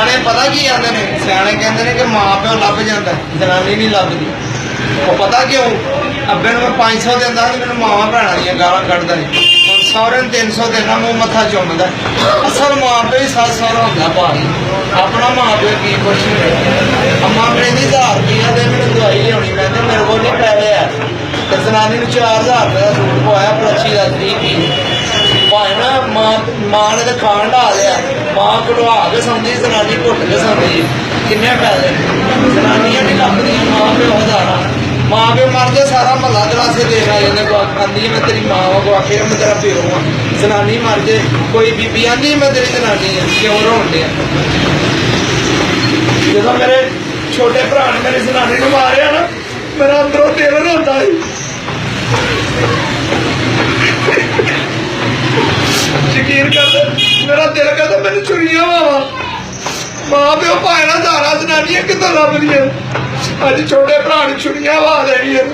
ਸਿਆਣੇ ਪਤਾ ਕੀ ਆਂਦੇ ਨੇ, ਸਿਆਣੇ ਕਹਿੰਦੇ ਨੇ ਕਿ ਮਾਂ ਪਿਓ ਲੱਭ ਜਾਂਦਾ, ਜਨਾਨੀ ਨਹੀਂ ਲੱਭਦੀ। ਉਹ ਪਤਾ ਕਿਉਂ? ਅੱਬੇ ਨੂੰ ਮੈਂ 500 ਦਿੰਦਾ ਸੀ, ਮੈਨੂੰ ਮਾਵਾਂ ਭੈਣਾਂ ਦੀਆਂ ਗਾਲਾਂ ਕੱਢਦਾ ਸੀ। ਹੁਣ ਸਹੁਰੇ ਨੂੰ 300 ਦੇਣਾ, ਮੂੰਹ ਮੱਥਾ ਚੁੰਮਦਾ। ਅਸਲ ਮਾਂ ਪਿਓ ਹੀ ਸੱਸ ਸਹੁਰਾ ਹੁੰਦਾ ਭਾਈ, ਆਪਣਾ ਮਾਂ ਪਿਓ ਕੀ ਕੁਛ ਨਹੀਂ। ਅੰਮਾ ਕਹਿੰਦੀ 1000 ਰੁਪਈਆ ਦੇ ਮੈਨੂੰ ਦਵਾਈ ਲਿਆਉਣੀ, ਮੈਂ ਕਿਹਾ ਮੇਰੇ ਕੋਲ ਨਹੀਂ ਪੈਸੇ ਆ। ਤੇ ਜਨਾਨੀ ਨੂੰ 4000 ਰੁਪਏ ਦਾ ਸੂਟ ਪਵਾਇਆ, ਪਲੱਛੀ ਦਾ 30 ਭਾਵੇਂ ਨਾ ਮਾਂ ਨੇ ਤਾਂ ਖਾਣ ਢਾ ਲਿਆ, ਮਾਂ ਕਢਵਾ ਕੇ ਸੌਂਦੀ, ਜਨਾਨੀ ਘੁੱਟ ਕੇ ਸੌਂਦੀ। ਕਿੰਨੇ ਪੈਸੇ ਜਨਾਨੀਆਂ ਨਹੀਂ ਲੱਭਦੀਆਂ, ਮਾਂ ਪਿਓ ਹਜ਼ਾਰਾਂ। ਮਾਂ ਪਿਓ ਮਰਦੇ ਸਾਰਾ ਮਹੱਲਾ ਦਲਾਸੇ ਦੇਣ ਆ ਜਾਂਦੇ, ਆਂਦੀ ਮੈਂ ਤੇਰੀ ਮਾਂ ਵਾਂਗੂ, ਆਖੇ ਮੈਂ ਤੇਰਾ ਪਿਓ ਹਾਂ। ਜਨਾਨੀ ਮਰ ਜੇ, ਕੋਈ ਬੀਬੀ ਆਂਦੀ ਮੈਂ ਤੇਰੀ ਜਨਾਨੀ ਹਾਂ, ਕਿਉਂ ਰੋਣ ਡਿਆ? ਜਦੋਂ ਮੇਰੇ ਛੋਟੇ ਭਰਾ ਨੇ ਮੇਰੀ ਜਨਾਨੀ ਨੂੰ ਮਾਰਿਆ ਨਾ, ਮੇਰਾ ਅੰਦਰੋਂ ਦਿਲ ਰੋਂਦਾ ਸੀ। ਯਕੀਨ ਕਰਦੇ, ਮੇਰਾ ਦਿਲ ਕਰਦਾ ਮੈਨੂੰ ਚੁਰੀਆਂ ਵਾਵਾ। ਮਾਂ ਪਿਓ ਭਾਵੇਂ ਨਾ ਹਜ਼ਾਰਾਂ ਜਨਾਨੀਆਂ ਕਿੱਦਾਂ ਲੱਭਦੀਆਂ, ਅੱਜ ਛੋਟੇ ਭਰਾ ਨੂੰ ਚੁਰੀਆਂ ਵਾ ਦੇਣੀਆਂ।